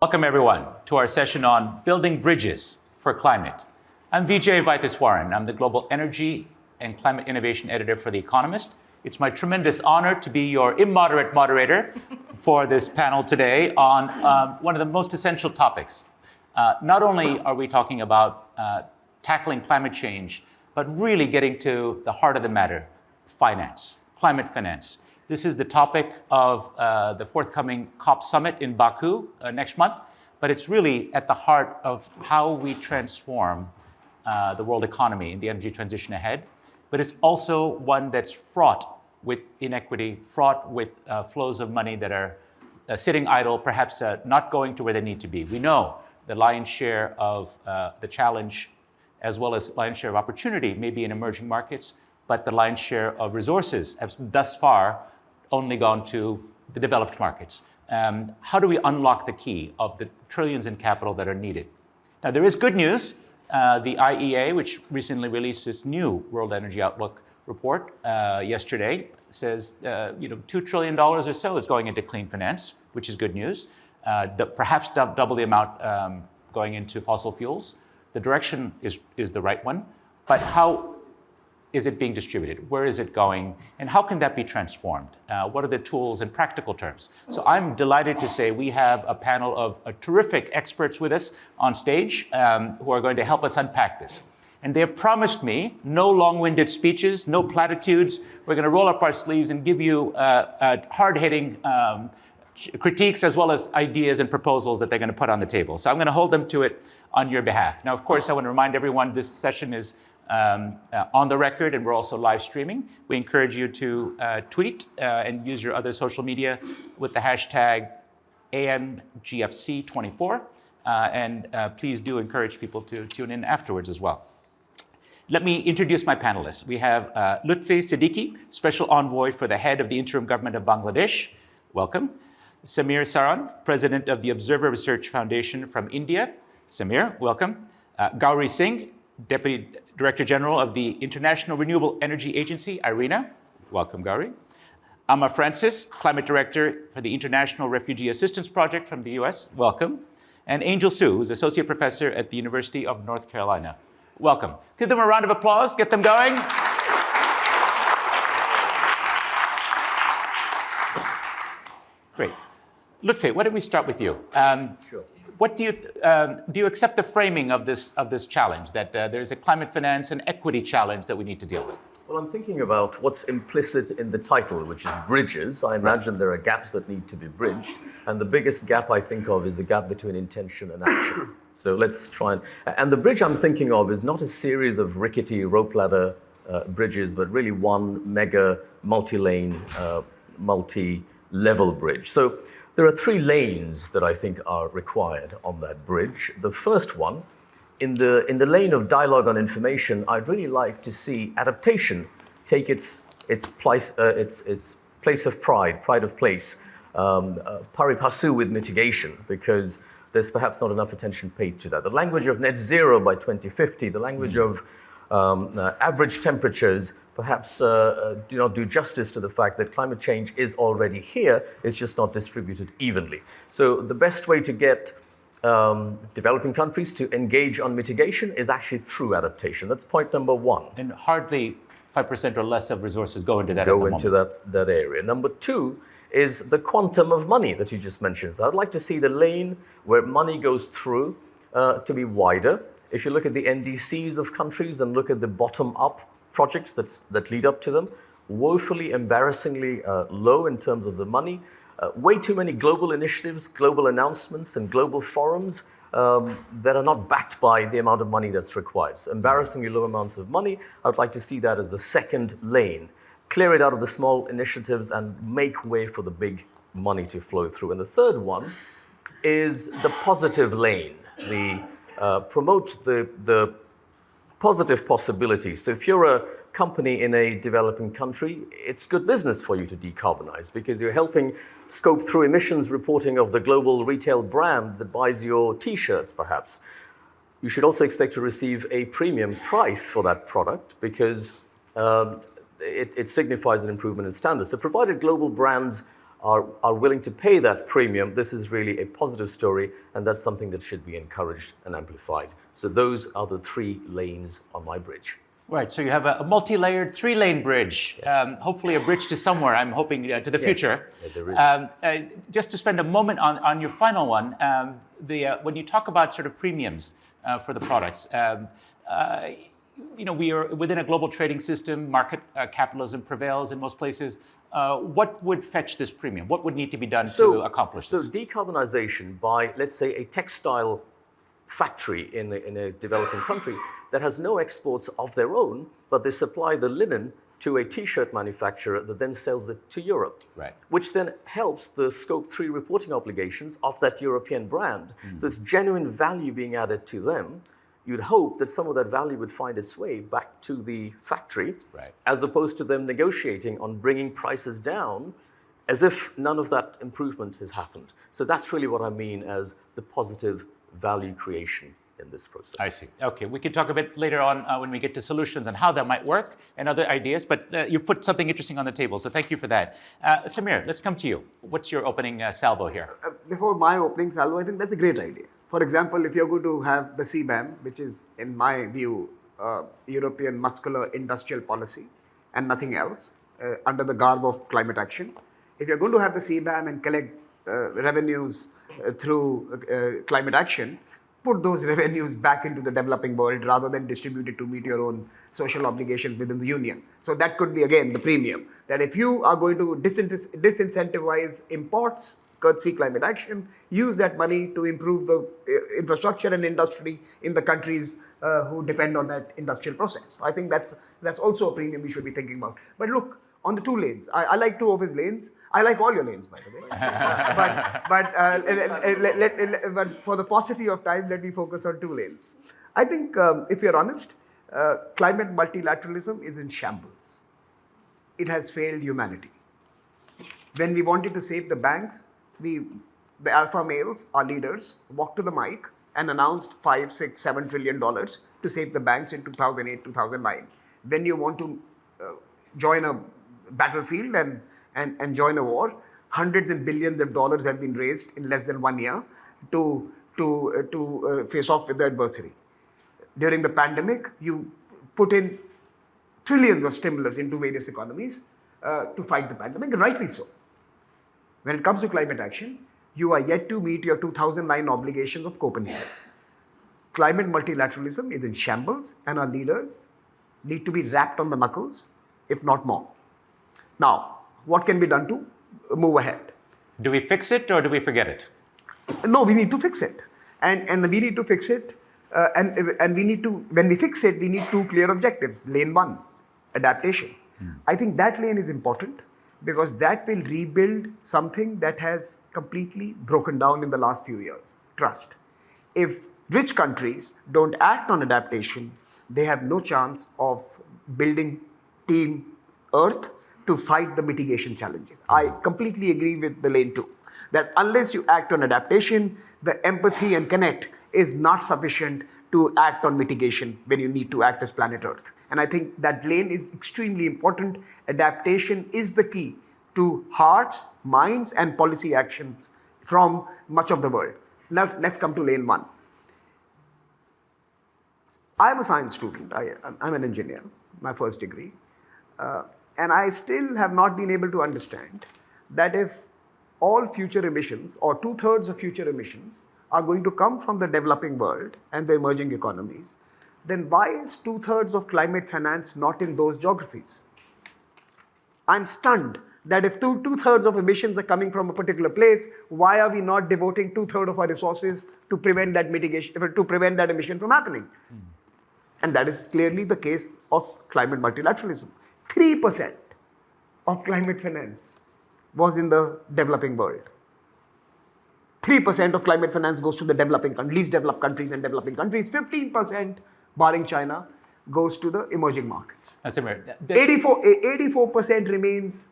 Welcome, everyone, to our session on Building Bridges for Climate. I'm Vijay Vaitiswaran. I'm the Global Energy and Climate Innovation Editor for The Economist. It's my tremendous honor to be your immoderate moderator for this panel today on one of the most essential topics. Not only are we talking about tackling climate change, but really getting to the heart of the matter, finance, climate finance. This is the topic of the forthcoming COP summit in Baku next month, but it's really at the heart of how we transform the world economy in the energy transition ahead. But it's also one that's fraught with inequity, fraught with flows of money that are sitting idle, perhaps not going to where they need to be. We know the lion's share of the challenge, as well as lion's share of opportunity, may be in emerging markets, but the lion's share of resources have thus far only gone to the developed markets. How do we unlock the key of the trillions in capital that are needed? Now, there is good news. The IEA, which recently released its new World Energy Outlook report yesterday, says $2 trillion or so is going into clean finance, which is good news. Perhaps double the amount going into fossil fuels. The direction is the right one, but how is it being distributed? Where is it going? And how can that be transformed? What are the tools in practical terms? So I'm delighted to say we have a panel of terrific experts with us on stage who are going to help us unpack this. And they have promised me no long-winded speeches, no platitudes. We're going to roll up our sleeves and give you hard-hitting critiques as well as ideas and proposals that they're going to put on the table. So I'm going to hold them to it on your behalf. Now, of course, I want to remind everyone this session is on the record, and we're also live streaming. We encourage you to tweet and use your other social media with the hashtag AMGFC24. And please do encourage people to tune in afterwards as well. Let me introduce my panelists. We have Lutfey Siddiqi, Special Envoy for the Head of the Interim Government of Bangladesh. Welcome. Samir Saran, President of the Observer Research Foundation from India. Samir, welcome. Gauri Singh, Deputy Director General of the International Renewable Energy Agency, IRENA. Welcome, Gauri. Amma Francis, Climate Director for the International Refugee Assistance Project from the US. Welcome. And Angel Su, who's Associate Professor at the University of North Carolina. Welcome. Give them a round of applause. Get them going. Great. Lutfey, why don't we start with you? Sure. What do you accept the framing of this challenge, that there's a climate finance and equity challenge that we need to deal with? Well, I'm thinking about what's implicit in the title, which is bridges. I imagine there are gaps that need to be bridged. And the biggest gap I think of is the gap between intention and action. So let's try and the bridge I'm thinking of is not a series of rickety rope ladder bridges, but really one mega multi-lane, multi-level bridge. So there are three lanes that I think are required on that bridge. The first one, in the lane of dialogue on information, I'd really like to see adaptation take its place of pride of place, pari passu with mitigation, because there's perhaps not enough attention paid to that. The language of net zero by 2050, the language of average temperatures, perhaps do not do justice to the fact that climate change is already here, it's just not distributed evenly. So the best way to get developing countries to engage on mitigation is actually through adaptation. That's point number one. And hardly 5% or less of resources go into that at the moment. Go into that area. Number two is the quantum of money that you just mentioned. So I'd like to see the lane where money goes through to be wider. If you look at the NDCs of countries and look at the bottom-up projects that lead up to them, woefully, embarrassingly low in terms of the money. Way too many global initiatives, global announcements, and global forums that are not backed by the amount of money that's required. So embarrassingly low amounts of money. I would like to see that as a second lane. Clear it out of the small initiatives and make way for the big money to flow through. And the third one is the positive lane. Promote the positive possibilities. So if you're a company in a developing country, it's good business for you to decarbonize because you're helping scope through emissions reporting of the global retail brand that buys your t-shirts, perhaps. You should also expect to receive a premium price for that product because it signifies an improvement in standards. So provided global brands are willing to pay that premium, this is really a positive story, and that's something that should be encouraged and amplified. So those are the 3 lanes on my bridge. Right, so you have a multi-layered 3-lane bridge, Yes. hopefully a bridge to somewhere, I'm hoping to the future. Yeah, there is. Just to spend a moment on your final one, when you talk about sort of premiums for the products, we are within a global trading system, market capitalism prevails in most places. What would fetch this premium? What would need to be done to accomplish this? So decarbonization by, let's say, a textile factory in a developing country that has no exports of their own, but they supply the linen to a T-shirt manufacturer that then sells it to Europe, right, which then helps the Scope 3 reporting obligations of that European brand. So it's genuine value being added to them. You'd hope that some of that value would find its way back to the factory, right, as opposed to them negotiating on bringing prices down as if none of that improvement has happened. So that's really what I mean as the positive value creation in this process. I see. Okay, we can talk a bit later on when we get to solutions and how that might work and other ideas, but you've put something interesting on the table, so thank you for that. Samir, let's come to you. What's your opening salvo here? Before my opening salvo, I think that's a great idea. For example, if you're going to have the CBAM, which is, in my view, European muscular industrial policy and nothing else, under the garb of climate action, if you're going to have the CBAM and collect revenues through climate action, put those revenues back into the developing world rather than distribute it to meet your own social obligations within the union. So that could be, again, the premium. That if you are going to disincentivize imports, courtesy climate action, use that money to improve the infrastructure and industry in the countries who depend on that industrial process. I think that's also a premium we should be thinking about. But look, on the 2 lanes, I like 2 of his lanes. I like all your lanes, by the way. But for the paucity of time, let me focus on 2 lanes. I think, if you're honest, climate multilateralism is in shambles. It has failed humanity. When we wanted to save the banks, the alpha males, our leaders, walked to the mic and announced $5, $6, $7 trillion to save the banks in 2008, 2009. When you want to join a battlefield and join a war, hundreds and billions of dollars have been raised in less than 1 year to face off with the adversary. During the pandemic, you put in trillions of stimulus into various economies to fight the pandemic, and rightly so. When it comes to climate action, you are yet to meet your 2009 obligations of Copenhagen. Climate multilateralism is in shambles, and our leaders need to be rapped on the knuckles, if not more. Now, what can be done to move ahead? Do we fix it or do we forget it? No, we need to fix it. And we need to fix it. And we need to, when we fix it, we need 2 clear objectives. Lane 1, adaptation. I think that lane is important because that will rebuild something that has completely broken down in the last few years. Trust. If rich countries don't act on adaptation, they have no chance of building Team Earth to fight the mitigation challenges. I completely agree with the lane 2, that unless you act on adaptation, the empathy and connect is not sufficient to act on mitigation when you need to act as planet Earth. And I think that lane is extremely important. Adaptation is the key to hearts, minds, and policy actions from much of the world. Now, let's come to lane 1. I'm a science student. I'm an engineer, my first degree. And I still have not been able to understand that if all future emissions or 2/3 of future emissions are going to come from the developing world and the emerging economies, then why is 2/3 of climate finance not in those geographies? I'm stunned that if 2/3 of emissions are coming from a particular place, why are we not devoting 2/3 of our resources to prevent that mitigation, to prevent that emission from happening? And that is clearly the case of climate multilateralism. 3% of climate finance was in the developing world. 3% of climate finance goes to the least developed countries and developing countries. 15%, barring China, goes to the emerging markets. 84% remains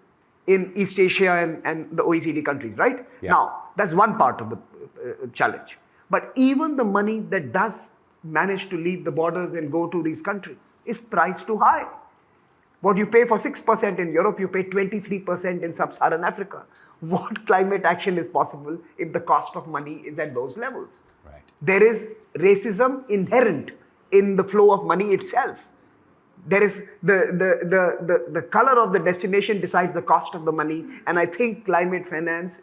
in East Asia and the OECD countries, right? Yeah. Now, that's one part of the challenge. But even the money that does manage to leave the borders and go to these countries is priced too high. What you pay for 6% in Europe, you pay 23% in sub-Saharan Africa. What climate action is possible if the cost of money is at those levels? Right. There is racism inherent in the flow of money itself. There is the color of the destination decides the cost of the money, and I think climate finance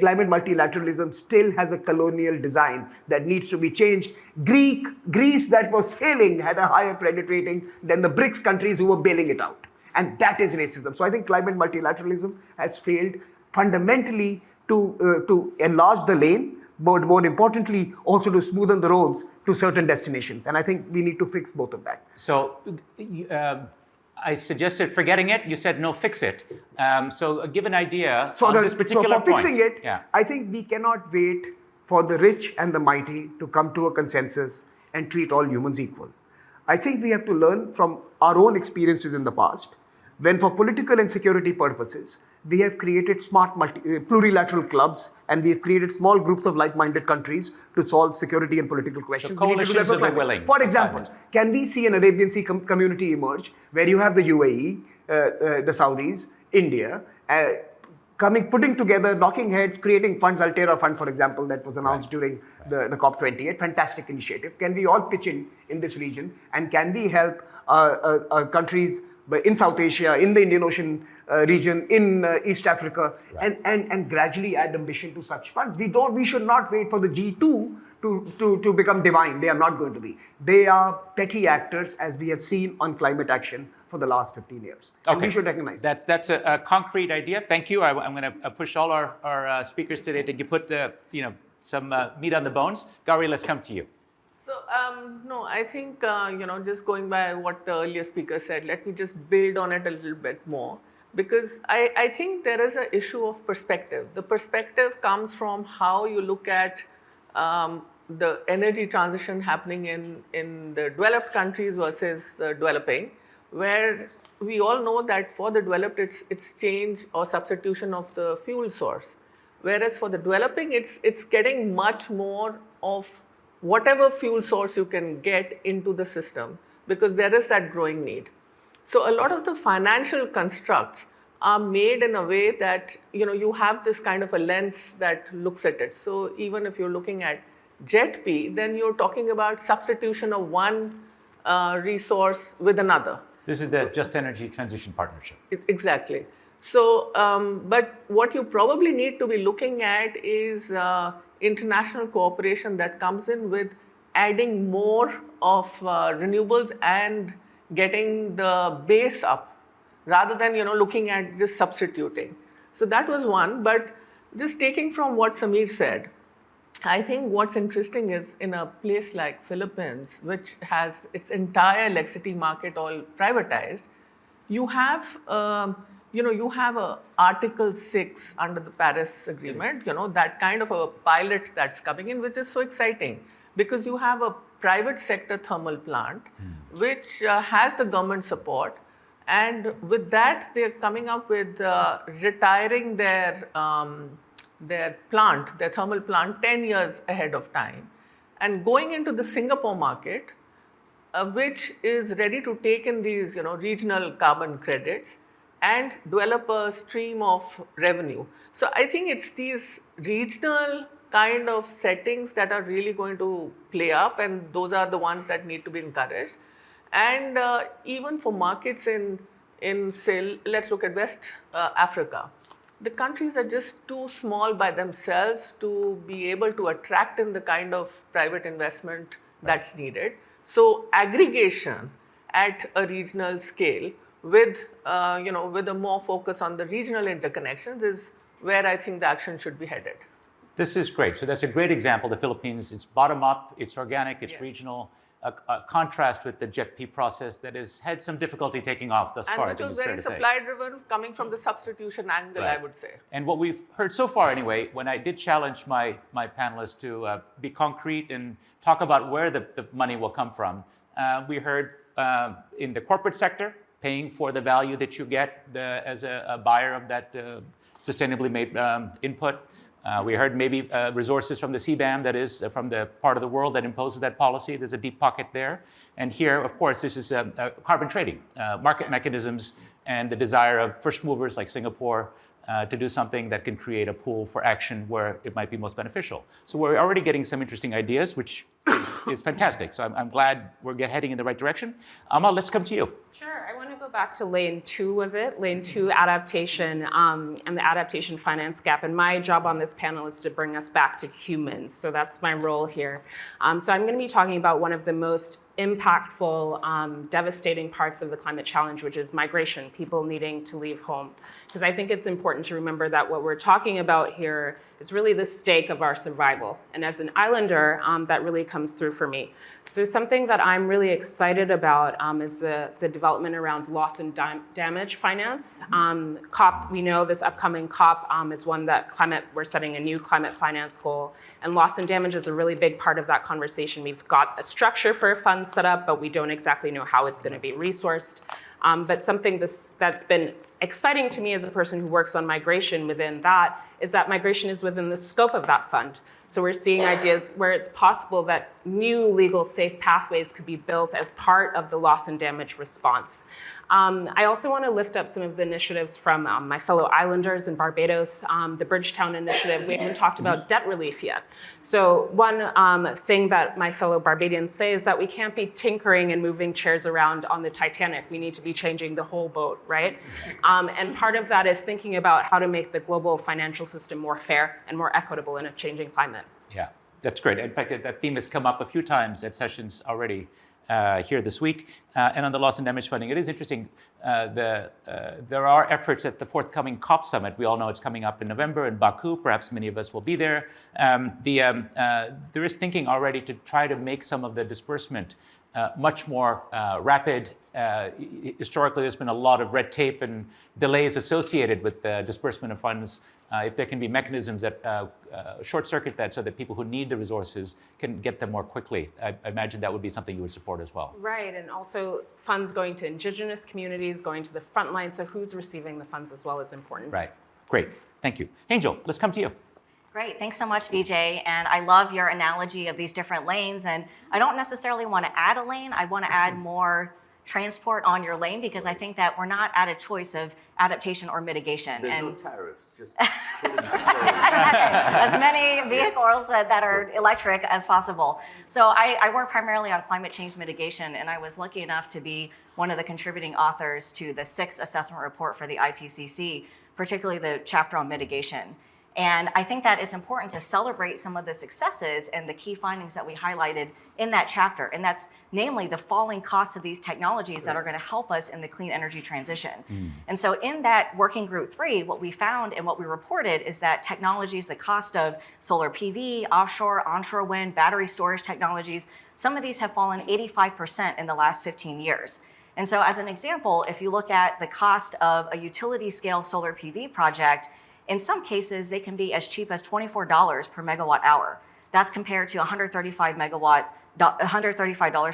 climate multilateralism still has a colonial design that needs to be changed. Greece that was failing had a higher credit rating than the BRICS countries who were bailing it out, and that is racism. So I think climate multilateralism has failed fundamentally to enlarge the lane, but more importantly, also to smoothen the roads to certain destinations. And I think we need to fix both of that. So I suggested forgetting it. You said no, fix it. So give an idea on this particular point. So for fixing it, yeah. I think we cannot wait for the rich and the mighty to come to a consensus and treat all humans equal. I think we have to learn from our own experiences in the past, when for political and security purposes, we have created smart plurilateral clubs, and we have created small groups of like-minded countries to solve security and political questions. So coalitions of the willing. For example, can we see an Arabian Sea community emerge where you have the UAE, the Saudis, India, putting together, knocking heads, creating funds, Altera Fund, for example, that was announced during the COP28, fantastic initiative. Can we all pitch in this region, and can we help countries in South Asia, in the Indian Ocean region, in East Africa, and gradually add ambition to such funds? We should not wait for the G2 to become divine. They are not going to be. They are petty actors, as we have seen on climate action for the last 15 years. And we should recognize that. That's a concrete idea. Thank you. I'm going to push all our speakers today to put some meat on the bones. Gauri, let's come to you. So, no, I think, just going by what the earlier speaker said, let me just build on it a little bit more, because I think there is an issue of perspective. The perspective comes from how you look at the energy transition happening in the developed countries versus the developing, where we all know that for the developed, it's change or substitution of the fuel source. Whereas for the developing, it's getting much more of whatever fuel source you can get into the system, because there is that growing need. So a lot of the financial constructs are made in a way that you have this kind of a lens that looks at it. So even if you're looking at JETP, then you're talking about substitution of one resource with another. This is the Just Energy Transition Partnership. Exactly. So, but what you probably need to be looking at is international cooperation that comes in with adding more of renewables and getting the base up, rather than looking at just substituting. So that was one. But just taking from what Samir said, I think what's interesting is in a place like Philippines, which has its entire electricity market all privatized, you have you have a Article 6 under the Paris Agreement, that kind of a pilot that's coming in, which is so exciting, because you have a private sector thermal plant, which has the government support, and with that, they're coming up with retiring their thermal plant 10 years ahead of time, and going into the Singapore market, which is ready to take in these regional carbon credits and develop a stream of revenue. So I think it's these regional kind of settings that are really going to play up, and those are the ones that need to be encouraged. And even for markets in say, let's look at West Africa. The countries are just too small by themselves to be able to attract in the kind of private investment that's needed. So aggregation at a regional scale with with a more focus on the regional interconnections is where I think the action should be headed. This is great. So that's a great example. The Philippines, it's bottom up, it's organic, it's regional. A contrast with the JETP process that has had some difficulty taking off thus far. And which was very supply-driven, coming from the substitution angle, I would say. And what we've heard so far, anyway, when I did challenge my panelists to be concrete and talk about where the money will come from, we heard in the corporate sector, paying for the value that you get as a buyer of that sustainably made input. We heard maybe resources from the CBAM, that is, from the part of the world that imposes that policy. There's a deep pocket there. And here, of course, this is carbon trading, market mechanisms, and the desire of first movers like Singapore to do something that can create a pool for action where it might be most beneficial. So we're already getting some interesting ideas, which is fantastic. So I'm glad we're heading in the right direction. Amal, let's come to you. Sure. I want to go back to lane 2, was it? Lane 2, adaptation, and the adaptation finance gap. And my job on this panel is to bring us back to humans. So that's my role here. So I'm going to be talking about one of the most impactful, devastating parts of the climate challenge, which is migration, people needing to leave home. Because I think it's important to remember that what we're talking about here is really the stake of our survival. And as an islander, that really comes through for me. So something that I'm really excited about is the development around loss and damage finance. COP, we know this upcoming COP is one that we're setting a new climate finance goal. And loss and damage is a really big part of that conversation. We've got a structure for a fund set up, but we don't exactly know how it's going to be resourced. But something that's been exciting to me as a person who works on migration within that is that migration is within the scope of that fund. So we're seeing ideas where it's possible that new legal safe pathways could be built as part of the loss and damage response. I also want to lift up some of the initiatives from my fellow islanders in Barbados, the Bridgetown Initiative. We haven't talked about debt relief yet. So one thing that my fellow Barbadians say is that we can't be tinkering and moving chairs around on the Titanic. We need to be changing the whole boat, right? And part of that is thinking about how to make the global financial system more fair and more equitable in a changing climate. Yeah, that's great. In fact, that theme has come up a few times at sessions already here this week. And on the loss and damage funding, it is interesting. There are efforts at the forthcoming COP summit. We all know it's coming up in November in Baku. Perhaps many of us will be there. There is thinking already to try to make some of the disbursement much more rapid. Historically, there's been a lot of red tape and delays associated with the disbursement of funds. If there can be mechanisms that short-circuit that so that people who need the resources can get them more quickly, I imagine that would be something you would support as well. Right, and also funds going to indigenous communities, going to the front line, so who's receiving the funds as well is important. Right, great, thank you. Angel, let's come to you. Great, thanks so much, Vijay. And I love your analogy of these different lanes. And I don't necessarily want to add a lane. I want to add more transport on your lane because I think that we're not at a choice of adaptation or mitigation. There's no tariffs, just as many vehicles that are electric as possible. So I work primarily on climate change mitigation, and I was lucky enough to be one of the contributing authors to the 6th assessment report for the IPCC, particularly the chapter on mitigation. And I think that it's important to celebrate some of the successes and the key findings that we highlighted in that chapter. And that's namely the falling costs of these technologies that are going to help us in the clean energy transition. And so in that working group 3, what we found and what we reported is that technologies, the cost of solar PV, offshore, onshore wind, battery storage technologies, some of these have fallen 85% in the last 15 years. And so as an example, if you look at the cost of a utility scale solar PV project, in some cases, they can be as cheap as $24 per megawatt hour. That's compared to $135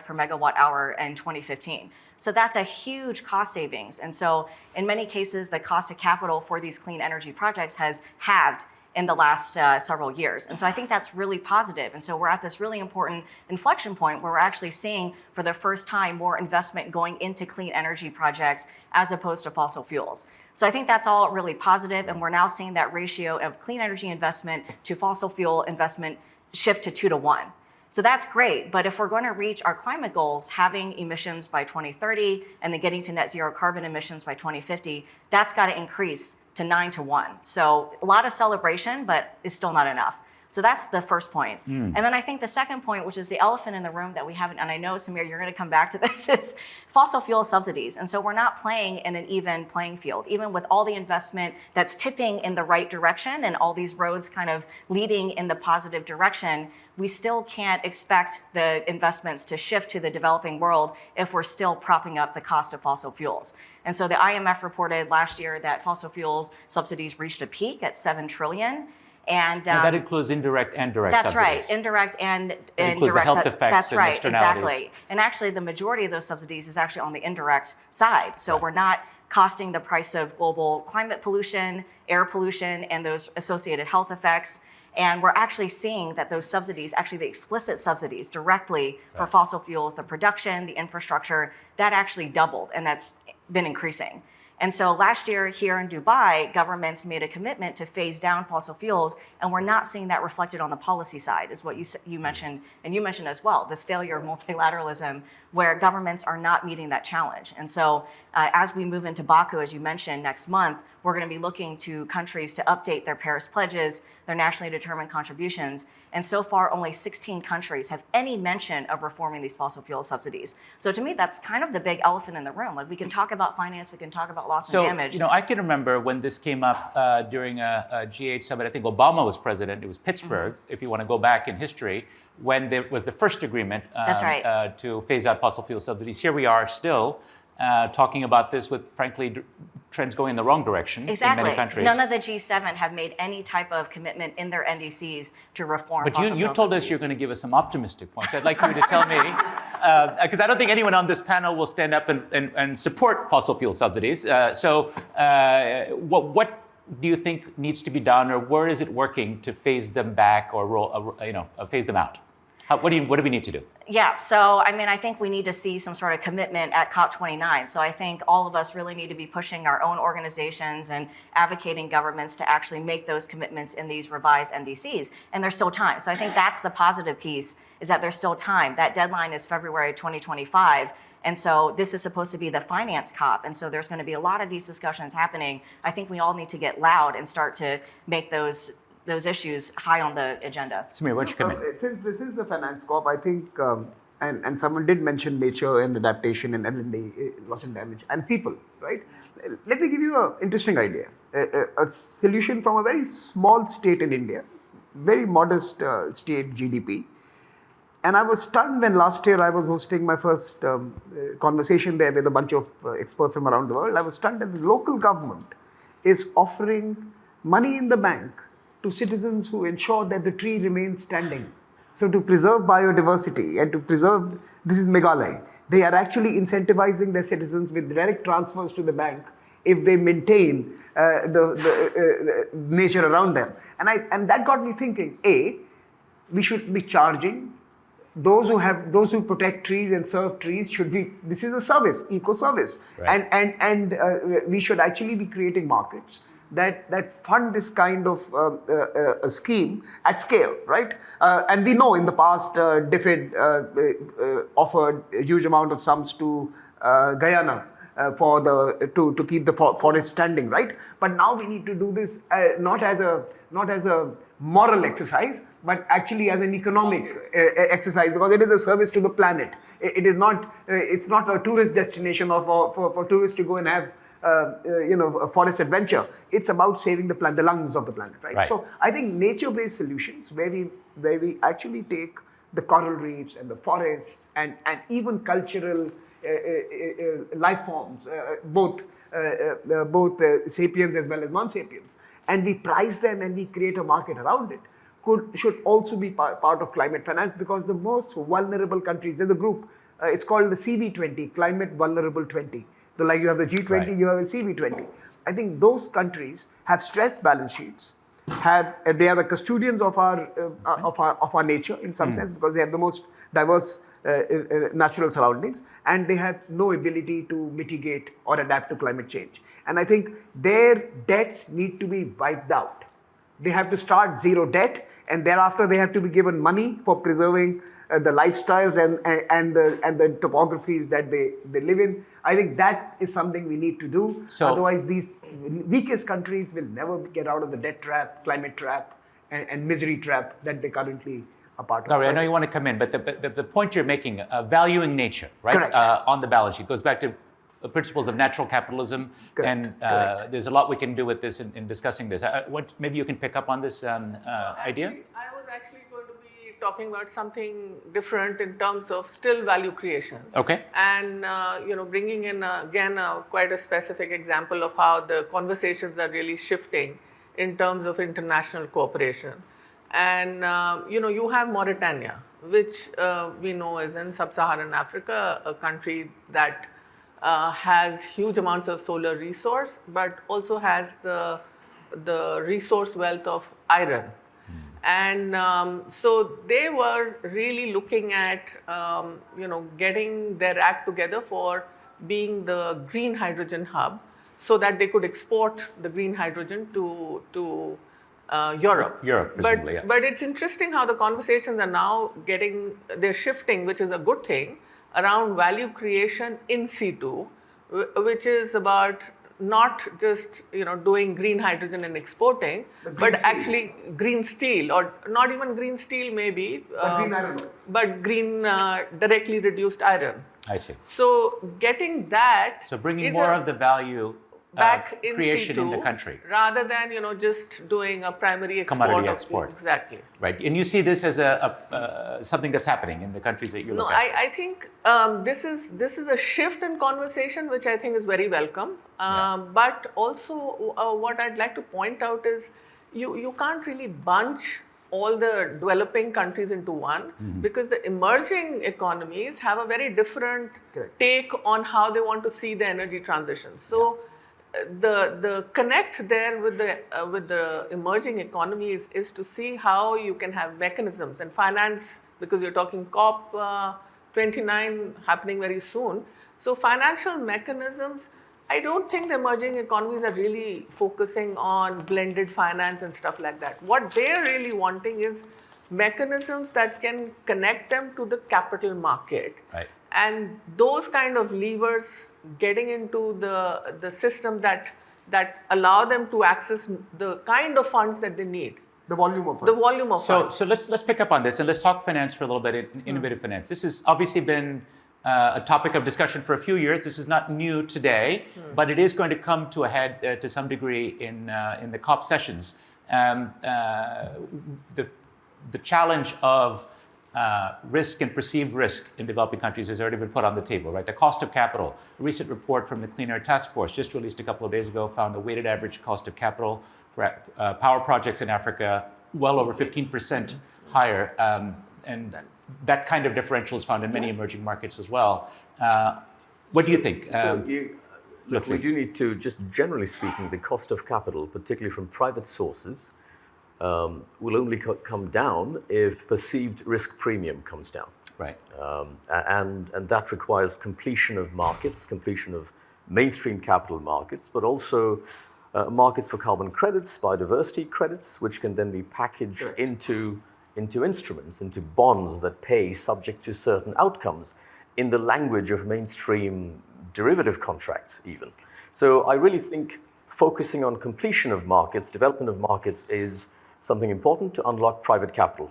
per megawatt hour in 2015. So that's a huge cost savings. And so in many cases, the cost of capital for these clean energy projects has halved in the last several years. And so I think that's really positive. And so we're at this really important inflection point where we're actually seeing for the first time more investment going into clean energy projects as opposed to fossil fuels. So I think that's all really positive, and we're now seeing that ratio of clean energy investment to fossil fuel investment shift to 2 to 1. So that's great, but if we're going to reach our climate goals, having emissions by 2030 and then getting to net zero carbon emissions by 2050, that's got to increase to 9 to 1. So a lot of celebration, but it's still not enough. So that's the first point. And then I think the second point, which is the elephant in the room that we haven't, and I know, Samir, you're going to come back to this, is fossil fuel subsidies. And so we're not playing in an even playing field, even with all the investment that's tipping in the right direction and all these roads kind of leading in the positive direction. We still can't expect the investments to shift to the developing world if we're still propping up the cost of fossil fuels. And so the IMF reported last year that fossil fuels subsidies reached a peak at $7 trillion. And that includes indirect and direct that's subsidies. Right, indirect and includes the health effects that's and right, externalities. Exactly. And actually, the majority of those subsidies is actually on the indirect side. So we're not costing the price of global climate pollution, air pollution, and those associated health effects. And we're actually seeing that those subsidies, actually the explicit subsidies directly for fossil fuels, the production, the infrastructure, that actually doubled, and that's been increasing. And so last year here in Dubai, governments made a commitment to phase down fossil fuels, and we're not seeing that reflected on the policy side, is what you mentioned, and you mentioned as well, this failure of multilateralism, where governments are not meeting that challenge. And so as we move into Baku, as you mentioned, next month, we're going to be looking to countries to update their Paris pledges, their nationally determined contributions. And so far, only 16 countries have any mention of reforming these fossil fuel subsidies. So to me, that's kind of the big elephant in the room. Like, we can talk about finance, we can talk about loss and damage. So, I can remember when this came up during a G8 summit. I think Obama was president. It was Pittsburgh, if you want to go back in history, when there was the first agreement That's right. to phase out fossil fuel subsidies. Here we are still talking about this with, frankly, trends going in the wrong direction in many countries. None of the G7 have made any type of commitment in their NDCs to reform fossil fuel But you told subsidies. us you're going to give us some optimistic points. I'd like you to tell me, because I don't think anyone on this panel will stand up and support fossil fuel subsidies. What do you think needs to be done, or where is it working to phase them back or phase them out? What do we need to do? Yeah, so I mean, I think we need to see some sort of commitment at COP29. So I think all of us really need to be pushing our own organizations and advocating governments to actually make those commitments in these revised NDCs. And there's still time. So I think that's the positive piece, is that there's still time. That deadline is February 2025. And so this is supposed to be the finance COP. And so there's going to be a lot of these discussions happening. I think we all need to get loud and start to make those issues high on the agenda. Samir, why don't you come in? Since this is the finance COP, I think, and someone did mention nature and adaptation and L&D, loss and damage, and people, right? Let me give you an interesting idea. A solution from a very small state in India, very modest state GDP. And I was stunned when last year I was hosting my first conversation there with a bunch of experts from around the world. I was stunned that the local government is offering money in the bank to citizens who ensure that the tree remains standing. So to preserve biodiversity and to preserve, this is Meghalaya, they are actually incentivizing their citizens with direct transfers to the bank if they maintain the nature around them. And that got me thinking, we should be charging those who protect trees and serve trees. This is a service, eco-service. Right. And we should actually be creating markets that fund this kind of a scheme at scale, right? And we know in the past, DFID offered a huge amount of sums to Guyana to keep the forest standing, right? But now we need to do this not as a moral exercise, but actually as an economic exercise, because it is a service to the planet. It's not a tourist destination for tourists to go and have a forest adventure. It's about saving the planet, the lungs of the planet, right? So I think nature-based solutions where we actually take the coral reefs and the forests and even cultural life forms, both sapiens as well as non-sapiens, and we price them and we create a market around it, should also be part of climate finance, because the most vulnerable countries in the group, it's called the CV20, Climate Vulnerable 20. So like you have the G20, right. You have a CV20. I think those countries have stressed balance sheets. They are the custodians of our nature in some sense, because they have the most diverse natural surroundings, and they have no ability to mitigate or adapt to climate change. And I think their debts need to be wiped out. They have to start zero debt, and thereafter they have to be given money for preserving the lifestyles and the topographies that they live in. I think that is something we need to do. Otherwise, these weakest countries will never get out of the debt trap, climate trap, and misery trap that they currently are part of. Gauri, I know you want to come in, but the point you're making, valuing nature, right? Correct. On the balance sheet goes back to the principles of natural capitalism. Correct. And there's a lot we can do with this in discussing this. Maybe you can pick up on this idea? I was actually going to be talking about something different in terms of still value creation. Okay. And bringing in again quite a specific example of how the conversations are really shifting in terms of international cooperation. And you have Mauritania, which we know is in sub-Saharan Africa, a country that has huge amounts of solar resource, but also has the resource wealth of iron. And so they were really looking at, getting their act together for being the green hydrogen hub so that they could export the green hydrogen to Europe. Europe, presumably, yeah. But it's interesting how the conversations are now they're shifting, which is a good thing, around value creation in situ, which is about not just doing green hydrogen and exporting, but actually green steel, or not even green steel maybe, But green iron ore. but green directly reduced iron. I see. So getting that, So bringing is more a- of the value back in creation situ, in the country. rather than just doing a primary export. Commodity of- export. Exactly. Right, and you see this as something that's happening in the countries that you No, look at. I think this is a shift in conversation, which I think is very welcome. But also, what I'd like to point out is you can't really bunch all the developing countries into one, because the emerging economies have a very different Correct. take on how they want to see the energy transition. So the connect there with the emerging economies is to see how you can have mechanisms and finance, because you're talking COP 29 happening very soon. So financial mechanisms, I don't think the emerging economies are really focusing on blended finance and stuff like that. What they're really wanting is mechanisms that can connect them to the capital market. Right. And those kind of levers getting into the system that allow them to access the kind of funds that they need. The volume of The funds. volume of funds. So let's pick up on this and let's talk finance for a little bit, innovative finance. This has obviously been a topic of discussion for a few years. This is not new today, but it is going to come to a head to some degree in the COP sessions. The challenge of risk and perceived risk in developing countries has already been put on the table, right? The cost of capital. A recent report from the Clean Air Task Force, just released a couple of days ago, found the weighted average cost of capital for power projects in Africa well over 15% higher. And that kind of differential is found in many emerging markets as well. What do you think? Look, we Lutfey? do need to, just generally speaking, the cost of capital, particularly from private sources, will only come down if perceived risk premium comes down. Right. And that requires completion of markets, completion of mainstream capital markets, but also markets for carbon credits, biodiversity credits, which can then be packaged into instruments, into bonds that pay subject to certain outcomes in the language of mainstream derivative contracts even. So I really think focusing on completion of markets, development of markets is something important to unlock private capital.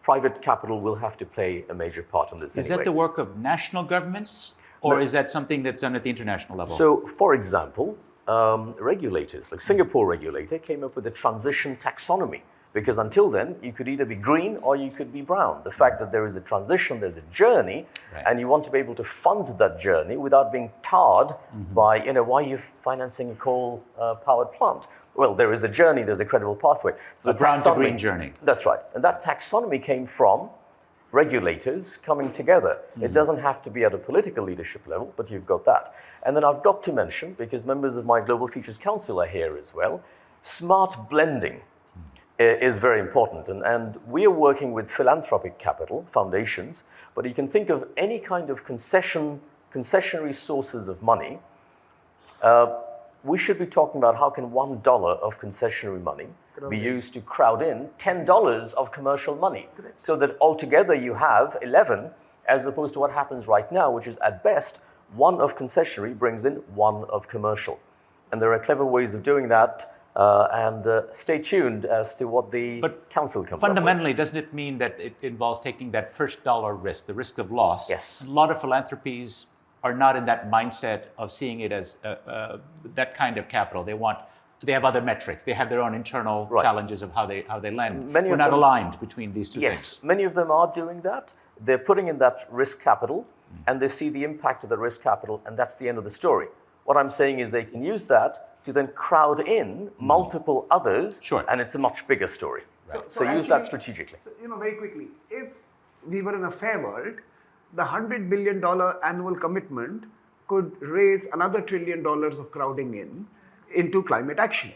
Private capital will have to play a major part in this Is anyway. that the work of national governments, or is that something that's done at the international level? So, for example, regulators, like Singapore regulator, came up with a transition taxonomy, because until then, you could either be green or you could be brown. The fact that there is a transition, there's a journey, Right. and you want to be able to fund that journey without being tarred by, why are you financing a coal-powered plant? Well, there is a journey, there's a credible pathway. So A brown to green journey. That's right. And that taxonomy came from regulators coming together. It doesn't have to be at a political leadership level, but you've got that. And then I've got to mention, because members of my Global Futures Council are here as well, smart blending is very important. And we are working with philanthropic capital, foundations, but you can think of any kind of concessionary sources of money. We should be talking about how can $1 of concessionary money be used to crowd in $10 of commercial money, so that altogether you have 11, as opposed to what happens right now, which is at best 1 of concessionary brings in 1 of commercial. And there are clever ways of doing that, and stay tuned as to what the council comes up with. Fundamentally, doesn't it mean that it involves taking that first dollar risk, the risk of loss? Yes. A lot of philanthropies are not in that mindset of seeing it as that kind of capital. They have other metrics. They have their own internal challenges of how they lend. Many We're of not them- aligned between these two Yes, things. many of them are doing that. They're putting in that risk capital, and they see the impact of the risk capital, and that's the end of the story. What I'm saying is they can use that to then crowd in multiple others, Sure. and it's a much bigger story. So So use that actually- strategically. So, very quickly, if we were in a fair world, the $100 billion annual commitment could raise another $1 trillion of crowding in. into climate action.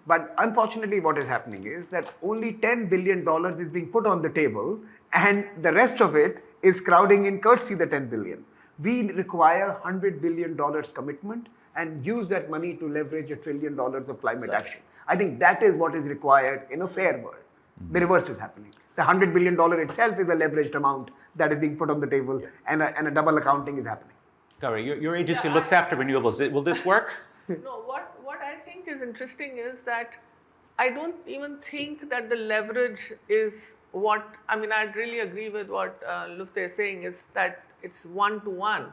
But unfortunately, what is happening is that only $10 billion is being put on the table, and the rest of it is crowding in courtesy the 10 billion. We require $100 billion commitment and use that money to leverage $1 trillion of climate action. I think that is what is required in a fair world. The reverse is happening. The $100 billion itself is a leveraged amount that is being put on the table, and a double accounting is happening. Gauri, your agency looks after renewables. Will this work? No, what I think is interesting is that I don't even think that the leverage is what, I mean, I'd really agree with what Lutfey is saying, is that it's one-to-one.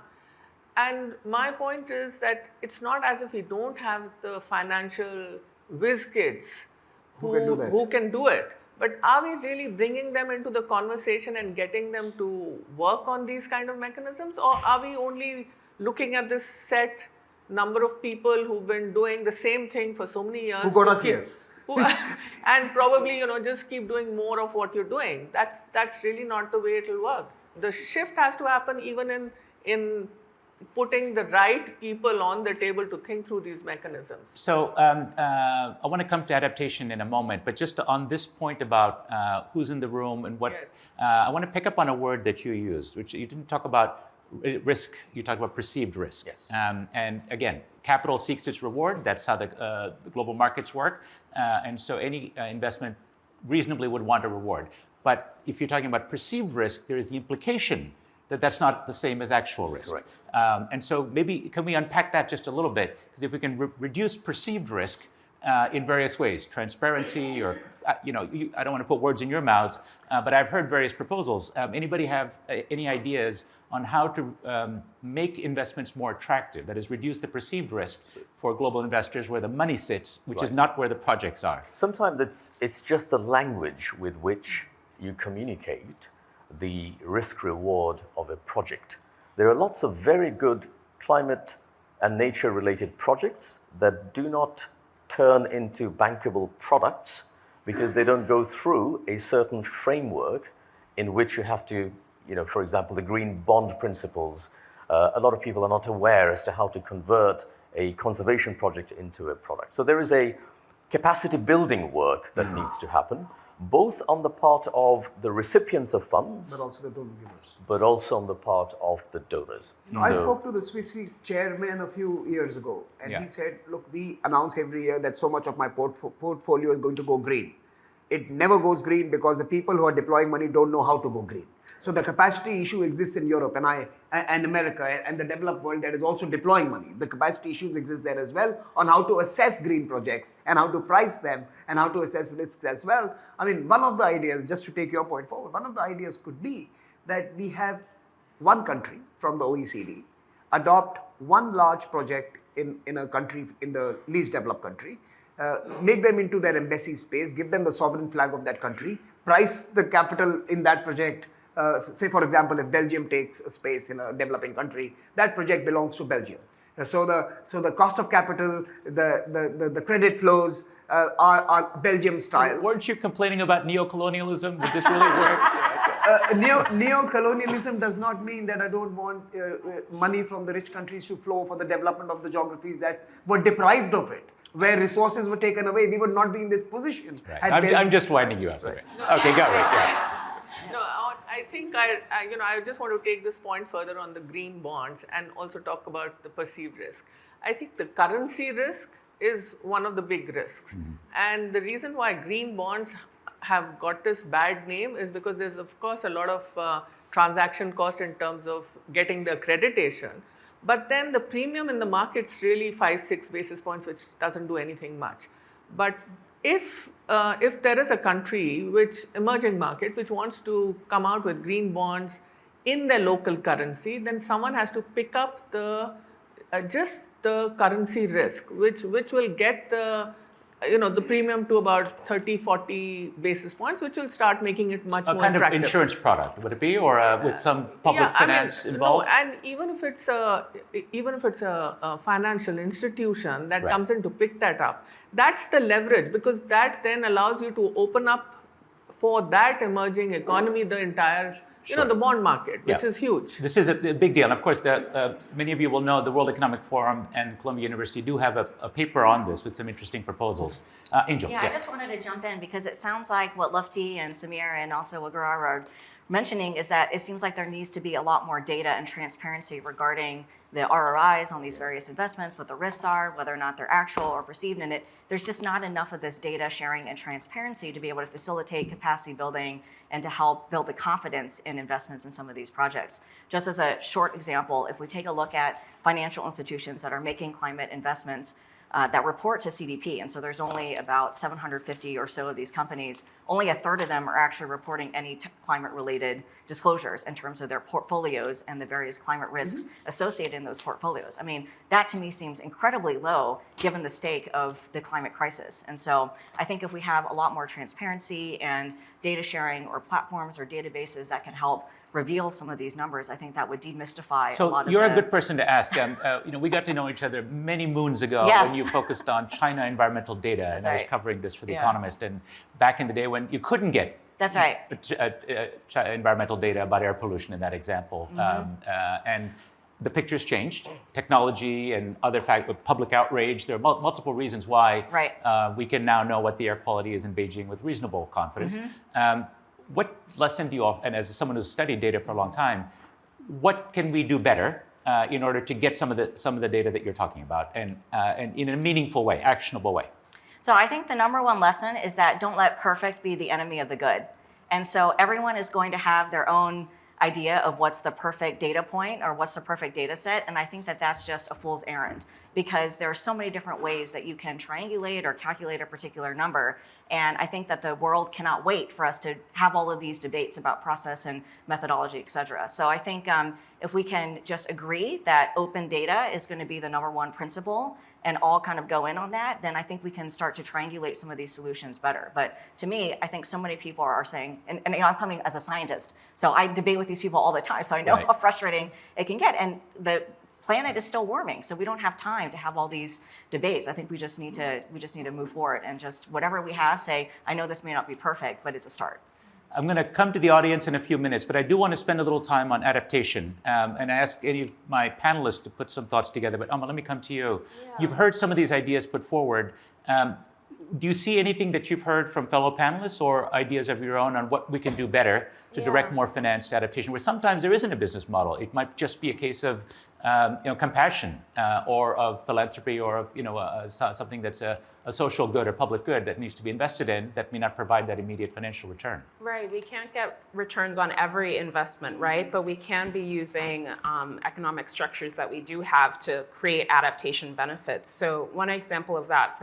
And my point is that it's not as if we don't have the financial whiz kids who can do it. But are we really bringing them into the conversation and getting them to work on these kind of mechanisms? Or are we only looking at this set number of people who've been doing the same thing for so many years? Who got us here? And probably, just keep doing more of what you're doing. That's really not the way it'll work. The shift has to happen even in putting the right people on the table to think through these mechanisms. So I want to come to adaptation in a moment, but just on this point about who's in the room and what, Yes. I want to pick up on a word that you used, which you didn't talk about risk, you talked about perceived risk. Yes. And again, capital seeks its reward. That's how the global markets work. And so any investment reasonably would want a reward. But if you're talking about perceived risk, there is the implication that that's not the same as actual risk. Correct. And so maybe can we unpack that just a little bit? Because if we can reduce perceived risk in various ways, transparency, or I don't want to put words in your mouths, but I've heard various proposals. Anybody have any ideas on how to make investments more attractive? That is, reduce the perceived risk for global investors where the money sits, which is not where the projects are. Sometimes it's just the language with which you communicate the risk reward of a project. There are lots of very good climate and nature related projects that do not turn into bankable products because they don't go through a certain framework in which you have to, for example, the green bond principles. A lot of people are not aware as to how to convert a conservation project into a product. So there is a capacity building work that needs to happen, both on the part of the recipients of funds, But also the donor givers. but also on the part of the donors. I spoke to the Swiss Re chairman a few years ago, and he said, look, we announce every year that so much of my portfolio is going to go green. It never goes green because the people who are deploying money don't know how to go green. So the capacity issue exists in Europe and America and the developed world that is also deploying money. The capacity issues exist there as well on how to assess green projects and how to price them and how to assess risks as well. I mean, one of the ideas, just to take your point forward, one of the ideas could be that we have one country from the OECD adopt one large project in a country, in the least developed country, make them into their embassy space, give them the sovereign flag of that country, price the capital in that project. Say, for example, if Belgium takes a space in a developing country, that project belongs to Belgium. So the cost of capital, the credit flows are Belgium style. Weren't you complaining about neocolonialism? Would this really work? Neo-colonialism does not mean that I don't want money from the rich countries to flow for the development of the geographies that were deprived of it. Where resources were taken away, we would not be in this position. Right. I'm just winding you up. Right. Okay, Gauri. Yeah. No, I think I just want to take this point further on the green bonds and also talk about the perceived risk. I think the currency risk is one of the big risks. And the reason why green bonds have got this bad name is because there's, of course, a lot of transaction cost in terms of getting the accreditation. But then the premium in the market's really 5-6 basis points, which doesn't do anything much. But if there is a country, emerging market, which wants to come out with green bonds in their local currency, then someone has to pick up just the currency risk, which will get the premium to about 30-40 basis points, which will start making it much more attractive. A kind of insurance product, would it be, or with some public finance involved? No, and even if it's a financial institution that comes in to pick that up, that's the leverage, because that then allows you to open up for that emerging economy the entire you know, the bond market, which is huge. This is a big deal. And of course, many of you will know the World Economic Forum and Columbia University do have a paper on this with some interesting proposals. Angel, yeah, yes. I just wanted to jump in because it sounds like what Lutfey and Samir and also what Gauri are mentioning is that it seems like there needs to be a lot more data and transparency regarding the ROIs on these various investments, what the risks are, whether or not they're actual or perceived in it. There's just not enough of this data sharing and transparency to be able to facilitate capacity building and to help build the confidence in investments in some of these projects. Just as a short example, if we take a look at financial institutions that are making climate investments, that report to CDP, and so there's only about 750 or so of these companies. Only a third of them are actually reporting any climate-related disclosures in terms of their portfolios and the various climate risks associated in those portfolios. I mean, that to me seems incredibly low given the stake of the climate crisis. And so I think if we have a lot more transparency and data sharing or platforms or databases that can help reveal some of these numbers, I think that would demystify a lot of So you're a good person to ask. You know, we got to know each other many moons ago when you focused on China environmental data, and I was covering this for The Economist. And back in the day when you couldn't get environmental data about air pollution in that example, and the picture's changed. Technology and other public outrage. There are multiple reasons why we can now know what the air quality is in Beijing with reasonable confidence. What lesson do you offer, and as someone who's studied data for a long time, what can we do better in order to get some of the data that you're talking about, and in a meaningful way, actionable way? So I think the number one lesson is that don't let perfect be the enemy of the good. And so everyone is going to have their own idea of what's the perfect data point or what's the perfect data set, and I think that that's just a fool's errand, because there are so many different ways that you can triangulate or calculate a particular number. And I think that the world cannot wait for us to have all of these debates about process and methodology, et cetera. So I think if we can just agree that open data is going to be the number one principle and all kind of go in on that, then I think we can start to triangulate some of these solutions better. But to me, I think so many people are saying, and you know, I'm coming as a scientist, so I debate with these people all the time, so I know how frustrating it can get. And the planet is still warming, so we don't have time to have all these debates. I think we just need to move forward and just whatever we have, say, I know this may not be perfect, but it's a start. I'm going to come to the audience in a few minutes, but I do want to spend a little time on adaptation and ask any of my panelists to put some thoughts together. But Amma, let me come to you. Yeah. You've heard some of these ideas put forward. Do you see anything that you've heard from fellow panelists or ideas of your own on what we can do better to direct more finance to adaptation, where sometimes there isn't a business model? It might just be a case of compassion or of philanthropy or of something that's a social good or public good that needs to be invested in that may not provide that immediate financial return. Right, we can't get returns on every investment, right? But we can be using economic structures that we do have to create adaptation benefits. So one example of that,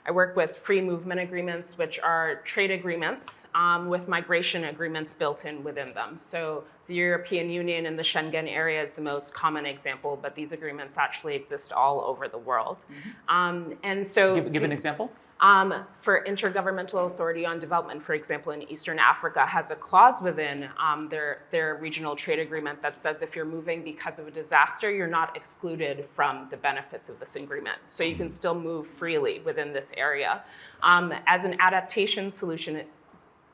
I work with free movement agreements, which are trade agreements with migration agreements built in within them. So the European Union and the Schengen area is the most common example, but these agreements actually exist all over the world. And so give an example. For Intergovernmental Authority on Development, for example, in Eastern Africa, has a clause within their regional trade agreement that says if you're moving because of a disaster, you're not excluded from the benefits of this agreement. So you can still move freely within this area. As an adaptation solution,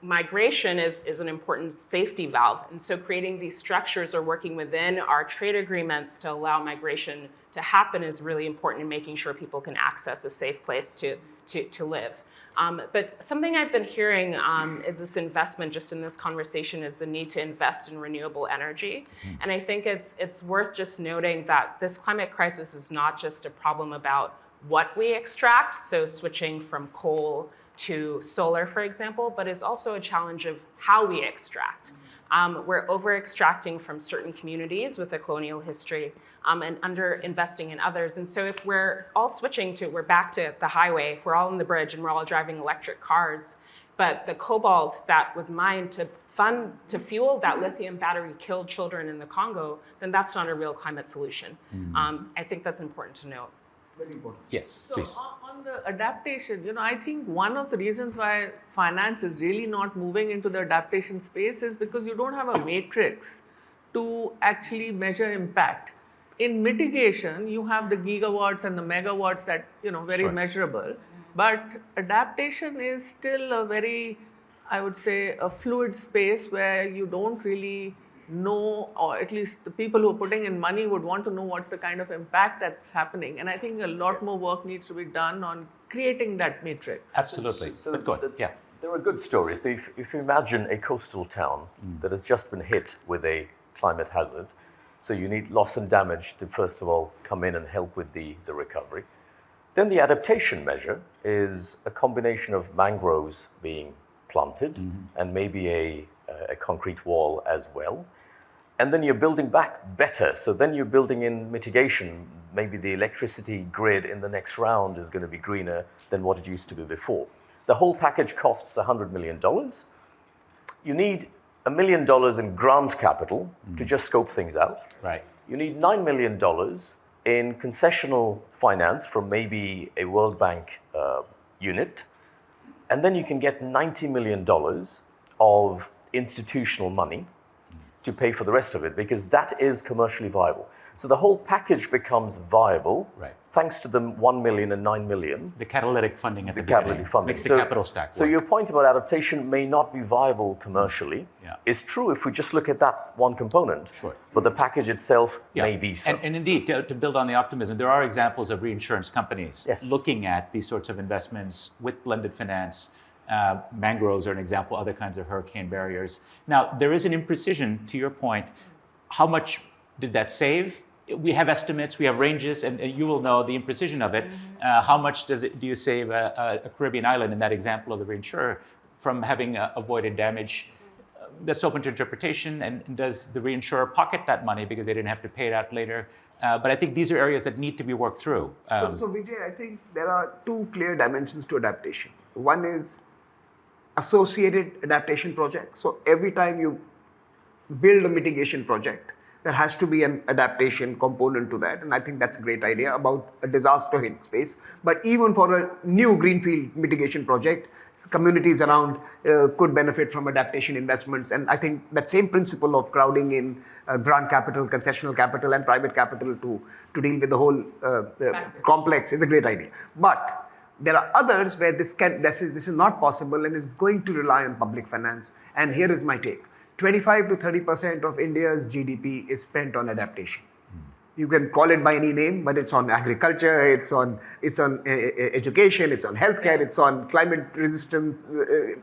migration is an important safety valve. And so creating these structures or working within our trade agreements to allow migration to happen is really important in making sure people can access a safe place to live. But something I've been hearing is this investment, just in this conversation, is the need to invest in renewable energy. And I think it's worth just noting that this climate crisis is not just a problem about what we extract, so switching from coal to solar, for example, but is also a challenge of how we extract. We're over-extracting from certain communities with a colonial history and under-investing in others. And so if we're all we're back to the highway, if we're all on the bridge and we're all driving electric cars, but the cobalt that was mined to fuel that lithium battery killed children in the Congo, then that's not a real climate solution. I think that's important to note. Very important. Yes, so please. On the adaptation, I think one of the reasons why finance is really not moving into the adaptation space is because you don't have a matrix to actually measure impact. In mitigation, you have the gigawatts and the megawatts that, very measurable. But adaptation is still a very I would say, a fluid space where you don't really know, or at least the people who are putting in money would want to know what's the kind of impact that's happening. And I think a lot more work needs to be done on creating that matrix. Absolutely. But go ahead. Yeah. There are good stories. So if you imagine a coastal town that has just been hit with a climate hazard, so you need loss and damage to first of all come in and help with the recovery. Then the adaptation measure is a combination of mangroves being planted and maybe a concrete wall as well. And then you're building back better. So then you're building in mitigation. Maybe the electricity grid in the next round is going to be greener than what it used to be before. The whole package costs $100 million. You need $1 million in grant capital to just scope things out. Right. You need $9 million in concessional finance from maybe a World Bank unit. And then you can get $90 million of institutional money to pay for the rest of it, because that is commercially viable. So the whole package becomes viable, Right. thanks to the 1 million and 9 million. The catalytic funding at the Catalytic beginning funding. makes the capital stack work. So your point about adaptation may not be viable commercially is true if we just look at that one component. Sure. But the package itself may be so. And indeed, to build on the optimism, there are examples of reinsurance companies looking at these sorts of investments with blended finance. Mangroves are an example, other kinds of hurricane barriers. Now, there is an imprecision, to your point. How much did that save? We have estimates, we have ranges, and you will know the imprecision of it. How much do you save a Caribbean island in that example of the reinsurer from having avoided damage? That's open to interpretation. And does the reinsurer pocket that money because they didn't have to pay it out later? But I think these are areas that need to be worked through. So Vijay, I think there are two clear dimensions to adaptation. One is associated adaptation projects. So every time you build a mitigation project, there has to be an adaptation component to that. And I think that's a great idea about a disaster hit space. But even for a new greenfield mitigation project, communities around could benefit from adaptation investments. And I think that same principle of crowding in grant capital, concessional capital, and private capital to deal with the whole complex is a great idea. But there are others where this is not possible and is going to rely on public finance. And here is my take. 25 to 30% of India's GDP is spent on adaptation. You can call it by any name, but it's on agriculture, it's on education, it's on healthcare, it's on climate resistance,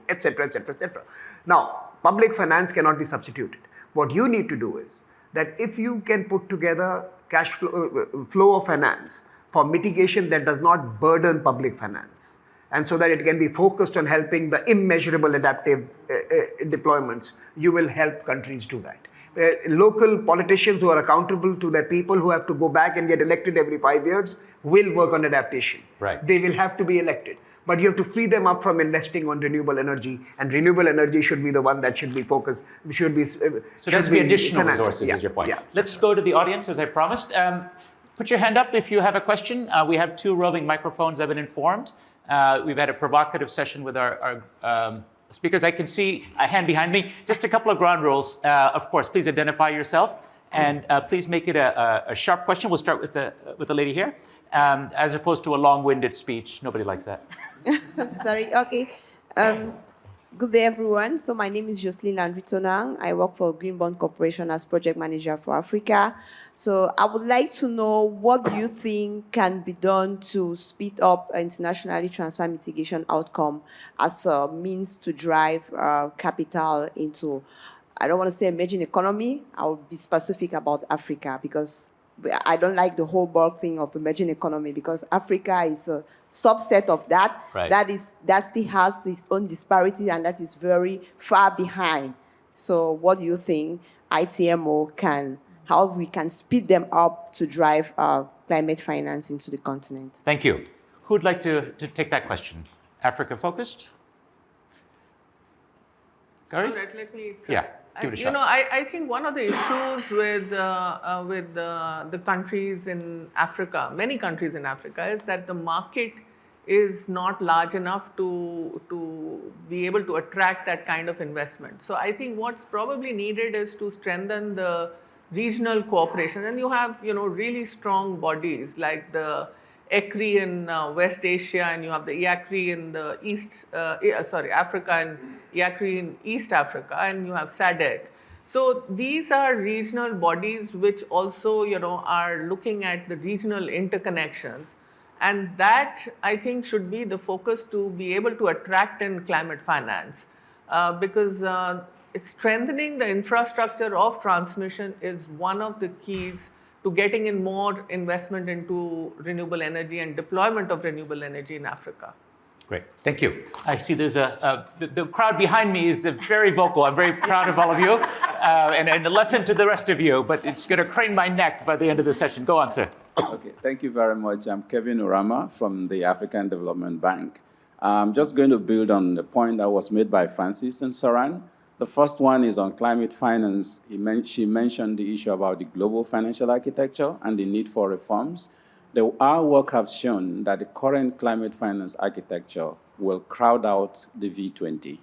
etc., etc., etc. Now, public finance cannot be substituted. What you need to do is that if you can put together cash flow of finance for mitigation that does not burden public finance, and so that it can be focused on helping the immeasurable adaptive deployments, you will help countries do that. Local politicians who are accountable to their people, who have to go back and get elected every 5 years, will work on adaptation. Right. They will have to be elected. But you have to free them up from investing on renewable energy, and renewable energy should be the one that should be focused, so there has to be additional resources, is your point. Yeah. Let's go to the audience, as I promised. Put your hand up if you have a question. We have 2 roving microphones, I've been informed. We've had a provocative session with our speakers. I can see a hand behind me. Just a couple of ground rules. Of course, please identify yourself, and please make it a sharp question. We'll start with the lady here, as opposed to a long-winded speech. Nobody likes that. Sorry. Okay. Good day, everyone. So my name is Jocelyn Landry-Tonang. I work for Green Bond Corporation as project manager for Africa. So I would like to know, what do you think can be done to speed up internationally transfer mitigation outcome as a means to drive capital into, I don't want to say emerging economy. I will be specific about Africa, because I don't like the whole bulk thing of emerging economy, because Africa is a subset of that. Right. That still has its own disparity, and that is very far behind. So what do you think ITMO how we can speed them up to drive climate finance into the continent? Thank you. Who'd like to take that question? Africa focused? Gauri? All right, let me try. Yeah. Give it a shot. I think one of the issues with the countries in Africa, many countries in Africa, is that the market is not large enough to be able to attract that kind of investment. So I think what's probably needed is to strengthen the regional cooperation, and you have really strong bodies like the ECRI in West Asia, and you have the IACRI in the Africa, and IACRI in East Africa, and you have SADC. So these are regional bodies which also, are looking at the regional interconnections. And that, I think, should be the focus to be able to attract in climate finance. Because strengthening the infrastructure of transmission is one of the keys to getting in more investment into renewable energy and deployment of renewable energy in Africa. Great, thank you. I see there's the crowd behind me is very vocal. I'm very proud of all of you, and a lesson to the rest of you, but it's going to crane my neck by the end of the session. Go on, sir. Okay, thank you very much. I'm Kevin Urama from the African Development Bank. I'm just going to build on the point that was made by Francis and Saran. The first one is on climate finance. She mentioned the issue about the global financial architecture and the need for reforms. Our work has shown that the current climate finance architecture will crowd out the V20.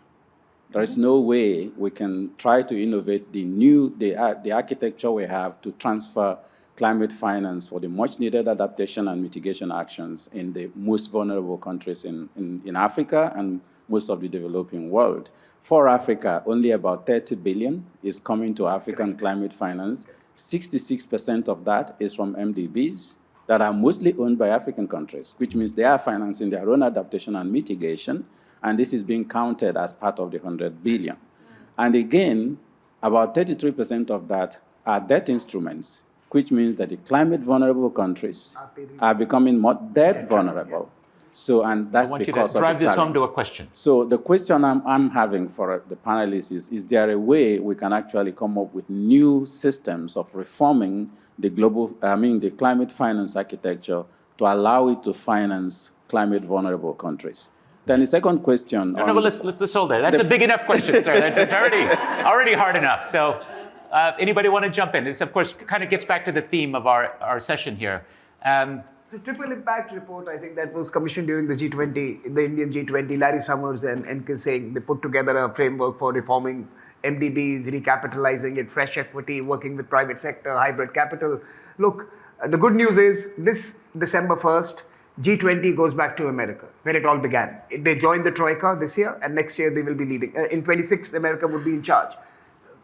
There is no way we can try to innovate the architecture we have to transfer climate finance for the much needed adaptation and mitigation actions in the most vulnerable countries in Africa and most of the developing world. For Africa, only about 30 billion is coming to African climate finance. 66% of that is from MDBs that are mostly owned by African countries, which means they are financing their own adaptation and mitigation, and this is being counted as part of the 100 billion. And again, about 33% of that are debt instruments, which means that the climate vulnerable countries are becoming more debt vulnerable. So, and that's because of the challenge. I want you to drive this home to a question. So the question I'm having for the panelists is there a way we can actually come up with new systems of reforming the climate finance architecture to allow it to finance climate vulnerable countries? Then the second question. No, let's hold that. That's a big enough question, sir. It's already hard enough. So anybody want to jump in? This, of course, kind of gets back to the theme of our session here. It's a triple impact report, I think, that was commissioned during the G20, the Indian G20. Larry Summers and NK Singh, they put together a framework for reforming MDBs, recapitalizing it, fresh equity, working with private sector, hybrid capital. Look, the good news is this December 1st, G20 goes back to America, where it all began. They joined the Troika this year, and next year they will be leading. In 26, America would be in charge.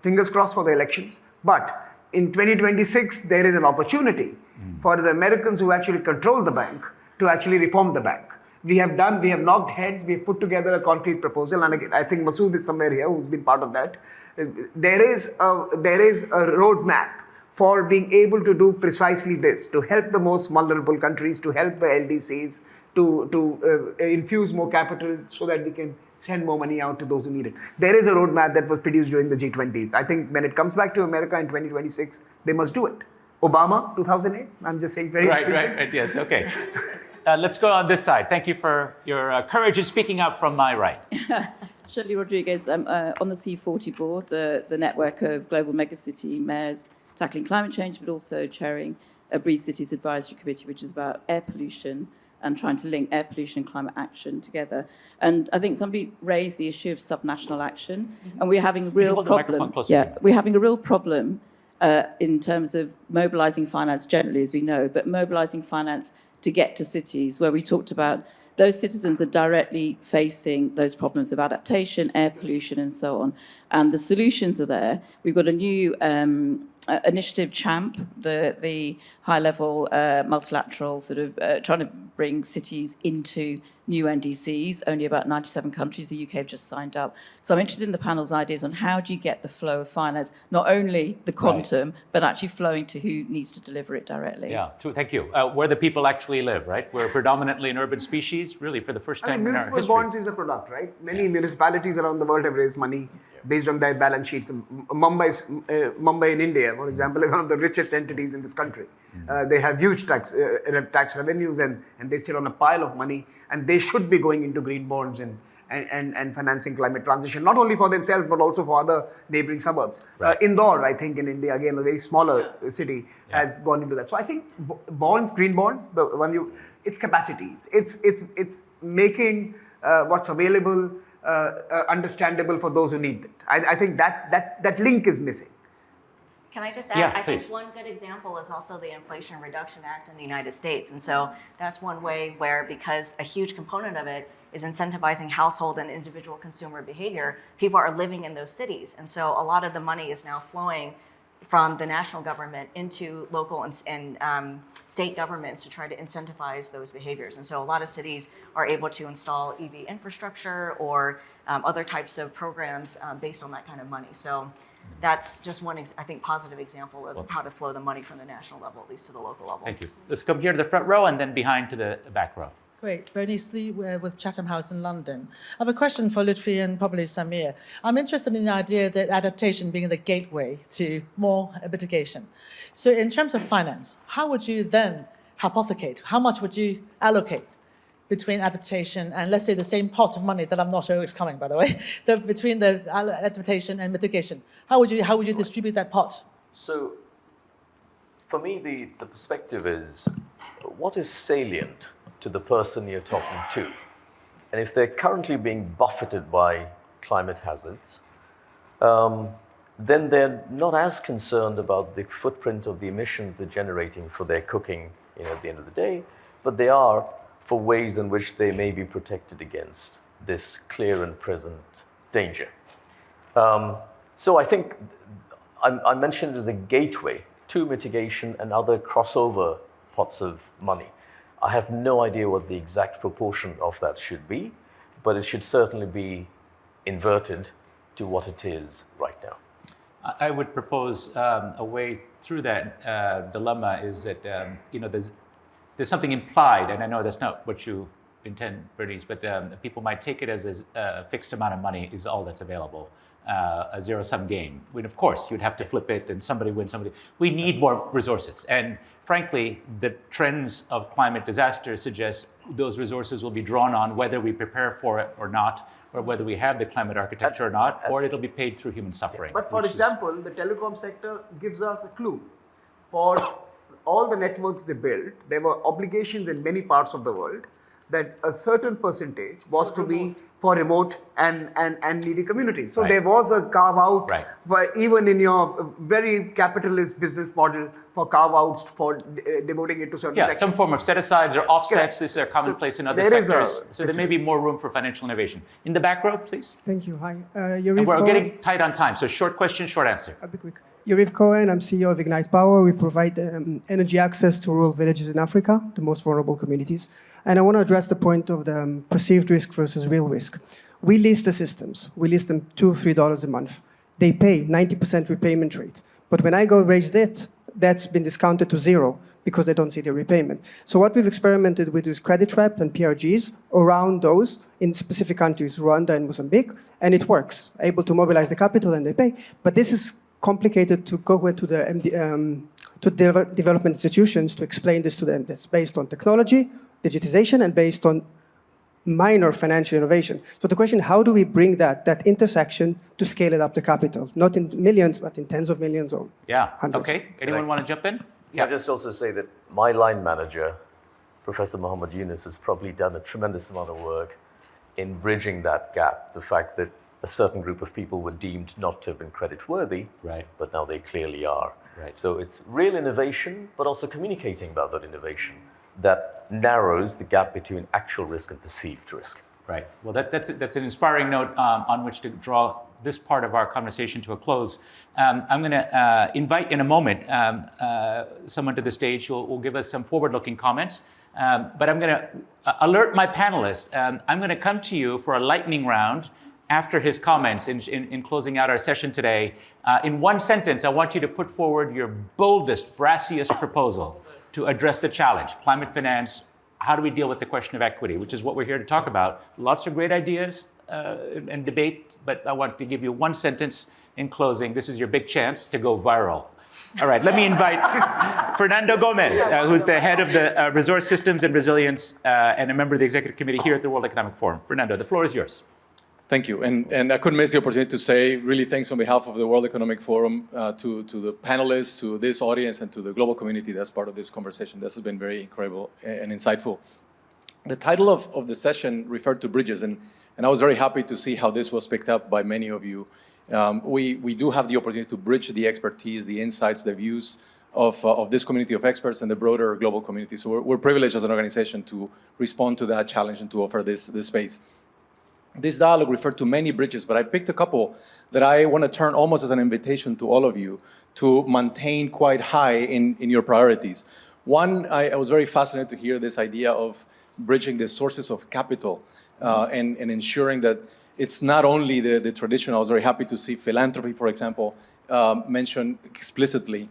Fingers crossed for the elections. But in 2026, there is an opportunity for the Americans who actually control the bank to actually reform the bank. We have knocked heads, we have put together a concrete proposal, and again, I think Masood is somewhere here who's been part of that. There is a roadmap for being able to do precisely this, to help the most vulnerable countries, to help the LDCs, to infuse more capital so that we can send more money out to those who need it. There is a roadmap that was produced during the G20s. I think when it comes back to America in 2026, they must do it. Obama, 2008, I'm just saying very Right, yes, okay. Let's go on this side. Thank you for your courage in speaking up from my right. Shirley Rodriguez, on the C40 board, the network of global megacity mayors tackling climate change, but also chairing a Breathe Cities Advisory Committee, which is about air pollution and trying to link air pollution and climate action together. And I think somebody raised the issue of subnational action, and we're having a real problem. We're having a real problem in terms of mobilising finance generally, as we know, but mobilising finance to get to cities where we talked about those citizens are directly facing those problems of adaptation, air pollution, and so on. And the solutions are there. We've got a new initiative, CHAMP, the high-level multilateral sort of trying to bring cities into new NDCs. Only about 97 countries, the UK have just signed up. So I'm interested in the panel's ideas on how do you get the flow of finance, not only the quantum, but actually flowing to who needs to deliver it directly. Yeah, thank you. Where the people actually live, right? We're predominantly an urban species, really for the first time in our history. Municipal bonds is a product, right? Many municipalities around the world have raised money based on their balance sheets. Mumbai in India, for example, is one of the richest entities in this country. They have huge tax revenues and they sit on a pile of money, and they should be going into green bonds and financing climate transition, not only for themselves, but also for other neighboring suburbs. Right. Indore, I think, in India, again, a very smaller city, has gone into that. So I think bonds, green bonds, it's capacity. It's making what's available understandable for those who need it. I think that link is missing. Can I just add, Yeah, I please. think one good example is also the Inflation Reduction Act in the United States. And so that's one way where, because a huge component of it is incentivizing household and individual consumer behavior, people are living in those cities. And so a lot of the money is now flowing from the national government into local and state governments to try to incentivize those behaviors. And so a lot of cities are able to install EV infrastructure or other types of programs based on that kind of money. So that's just one, I think, positive example of how to flow the money from the national level, at least to the local level. Thank you. Let's come here to the front row and then behind to the back row. Great. Bernice Lee with Chatham House in London. I have a question for Lutfey and probably Samir. I'm interested in the idea that adaptation being the gateway to more mitigation. So in terms of finance, how would you then hypothecate? How much would you allocate between adaptation and, let's say, the same pot of money that I'm not sure is coming, by the way, between the adaptation and mitigation? How would you distribute that pot? So for me, the perspective is what is salient to the person you're talking to. And if they're currently being buffeted by climate hazards, then they're not as concerned about the footprint of the emissions they're generating for their cooking, at the end of the day, but they are for ways in which they may be protected against this clear and present danger. So I think I mentioned it as a gateway to mitigation and other crossover pots of money. I have no idea what the exact proportion of that should be, but it should certainly be inverted to what it is right now. I would propose a way through that dilemma is that there's something implied, and I know that's not what you intend, Bernice, but people might take it as a fixed amount of money is all that's available, a zero-sum game. When of course you'd have to flip it, and somebody wins, somebody. We need more resources, and frankly, the trends of climate disaster suggest those resources will be drawn on whether we prepare for it or not, or whether we have the climate architecture or not, or it'll be paid through human suffering. But for example, the telecom sector gives us a clue. For all the networks they built, there were obligations in many parts of the world that a certain percentage was to be for remote and needy communities. So there was a carve out, even in your very capitalist business model, for carve outs for devoting it to certain sectors. Some form of set asides or offsets. These are commonplace in other sectors. So there may be more room for financial innovation. In the back row, please. Thank you. Hi. And we're getting tight on time, so short question, short answer. I'll be quick. Yariv Cohen, I'm CEO of Ignite Power. We provide energy access to rural villages in Africa, the most vulnerable communities. And I want to address the point of the perceived risk versus real risk. We lease the systems. We lease them $2 or $3 a month. They pay 90% repayment rate. But when I go raise debt, that's been discounted to zero because they don't see the repayment. So what we've experimented with is credit trap and PRGs around those in specific countries, Rwanda and Mozambique, and it works. Able to mobilize the capital and they pay. But this is complicated to go into the development institutions to explain this to them. That's based on technology, digitization, and based on minor financial innovation. So the question, how do we bring that intersection to scale it up to capital? Not in millions, but in tens of millions or hundreds. Okay. Anyone want to jump in? Yeah. I'll just also say that my line manager, Professor Mohammed Yunus, has probably done a tremendous amount of work in bridging that gap. The fact that a certain group of people were deemed not to have been creditworthy, but now they clearly are. So it's real innovation, but also communicating about that innovation that narrows the gap between actual risk and perceived risk. Right. Well, that's an inspiring note on which to draw this part of our conversation to a close. I'm going to invite in a moment someone to the stage who will give us some forward-looking comments. But I'm going to alert my panelists. I'm going to come to you for a lightning round after his comments in closing out our session today. In one sentence, I want you to put forward your boldest, brassiest proposal to address the challenge. Climate finance, how do we deal with the question of equity, which is what we're here to talk about. Lots of great ideas and debate, but I want to give you one sentence in closing. This is your big chance to go viral. All right, let me invite Fernando Gomez, who's the head of the Resource Systems and Resilience and a member of the Executive Committee here at the World Economic Forum. Fernando, the floor is yours. Thank you. And I couldn't miss the opportunity to say really thanks on behalf of the World Economic Forum to the panelists, to this audience, and to the global community that's part of this conversation. This has been very incredible and insightful. The title of the session referred to bridges, and I was very happy to see how this was picked up by many of you We do have the opportunity to bridge the expertise, the insights, the views of this community of experts and the broader global community. So we're privileged as an organization to respond to that challenge and to offer this space. This dialogue referred to many bridges, but I picked a couple that I want to turn almost as an invitation to all of you to maintain quite high in your priorities. One, I was very fascinated to hear this idea of bridging the sources of capital and ensuring that it's not only the tradition. I was very happy to see philanthropy, for example, mentioned explicitly.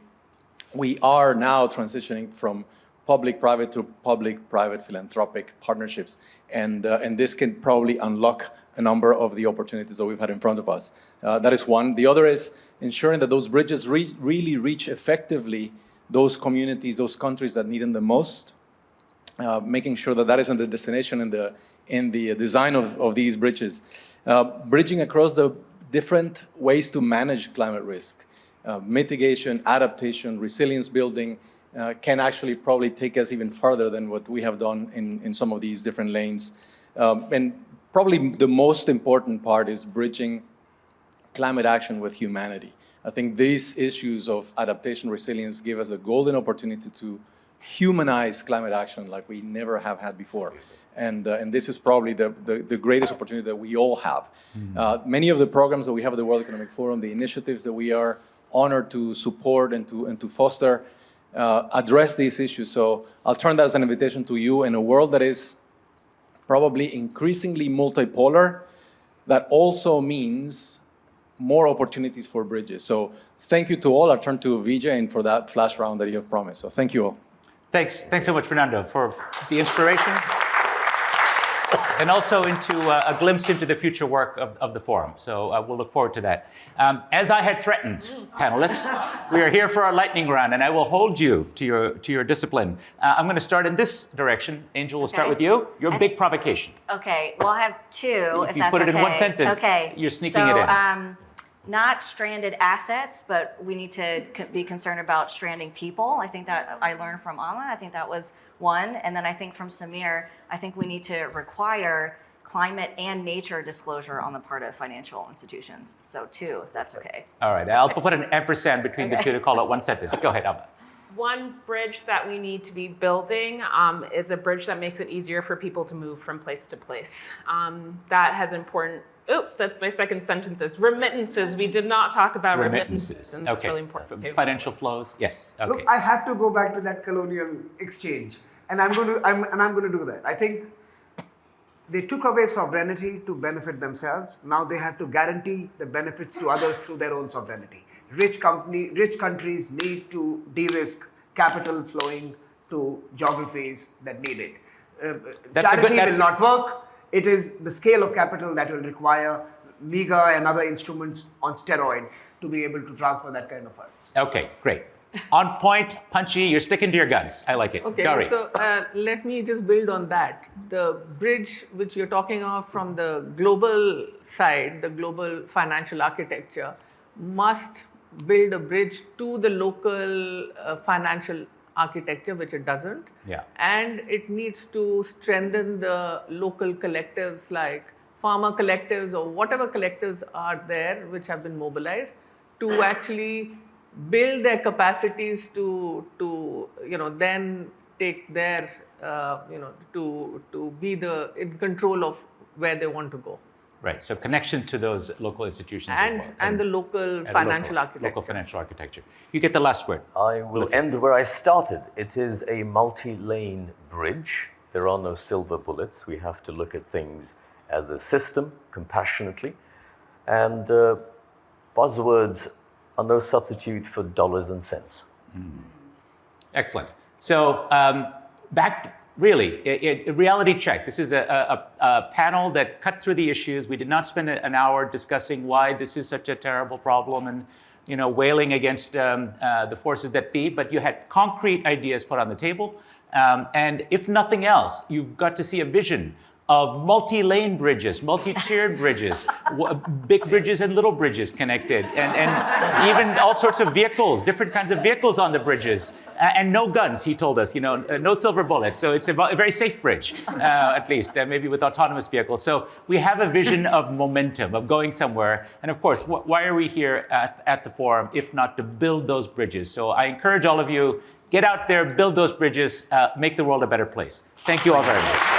We are now transitioning from public-private to public-private philanthropic partnerships. And this can probably unlock a number of the opportunities that we've had in front of us. That is one. The other is ensuring that those bridges really reach effectively those communities, those countries that need them the most, making sure that that isn't the destination in the design of these bridges. Bridging across the different ways to manage climate risk. Mitigation, adaptation, resilience building, can actually probably take us even further than what we have done in some of these different lanes. And probably the most important part is bridging climate action with humanity. I think these issues of adaptation, resilience give us a golden opportunity to humanize climate action like we never have had before. And this is probably the greatest opportunity that we all have. Many of the programs that we have at the World Economic Forum, the initiatives that we are honored to support and to foster, address these issues. So I'll turn that as an invitation to you in a world that is probably increasingly multipolar. That also means more opportunities for bridges. So thank you to all. I'll turn to Vijay and for that flash round that you have promised. So thank you all. Thanks so much, Fernando, for the inspiration and also into a glimpse into the future work of the forum. So we'll look forward to that. As I had threatened, panelists, we are here for our lightning round, and I will hold you to your discipline. I'm going to start in this direction. Angel, we'll start with you. Your big provocation. Okay, well, I have two, if you that's put it okay. in one sentence, you're sneaking it in. Not stranded assets, but we need to be concerned about stranding people. I think that I learned from Amma. I think that was one. And then I think from Samir, I think we need to require climate and nature disclosure on the part of financial institutions. So two, if that's okay. All right, I'll put an ampersand between the two to call it one sentence. Go ahead, Amma. One bridge that we need to be building is a bridge that makes it easier for people to move from place to place. That has important. Oops, that's my second sentence. Remittances. We did not talk about remittances, and that's really important too. Financial flows. Yes. Okay. Look, I have to go back to that colonial exchange, and I'm going to do that. I think they took away sovereignty to benefit themselves. Now they have to guarantee the benefits to others through their own sovereignty. Rich countries need to de-risk capital flowing to geographies that need it. Charity will not work. It is the scale of capital that will require MIGA and other instruments on steroids to be able to transfer that kind of funds. Okay, great. On point, punchy, you're sticking to your guns. I like it. Okay, Gauri. so let me just build on that. The bridge which you're talking of from the global side, the global financial architecture, must build a bridge to the local financial architecture, which it doesn't. Yeah. And it needs to strengthen the local collectives like farmer collectives or whatever collectives are there which have been mobilized to actually build their capacities to then take their to be in control of where they want to go. Right, so connection to those local institutions and, as well. And the local financial architecture. Local financial architecture. You get the last word. I will end where I started. It is a multi-lane bridge. There are no silver bullets. We have to look at things as a system, compassionately. And buzzwords are no substitute for dollars and cents. Excellent. So really, a reality check. This is a panel that cut through the issues. We did not spend an hour discussing why this is such a terrible problem and wailing against the forces that be, but you had concrete ideas put on the table. And if nothing else, you've got to see a vision of multi-lane bridges, multi-tiered bridges, big bridges and little bridges connected, and even all sorts of vehicles, different kinds of vehicles on the bridges, and no guns, he told us, no silver bullets. So it's a very safe bridge, at least, maybe with autonomous vehicles. So we have a vision of momentum, of going somewhere. And of course, why are we here at the forum, if not to build those bridges? So I encourage all of you, get out there, build those bridges, make the world a better place. Thank you all very much.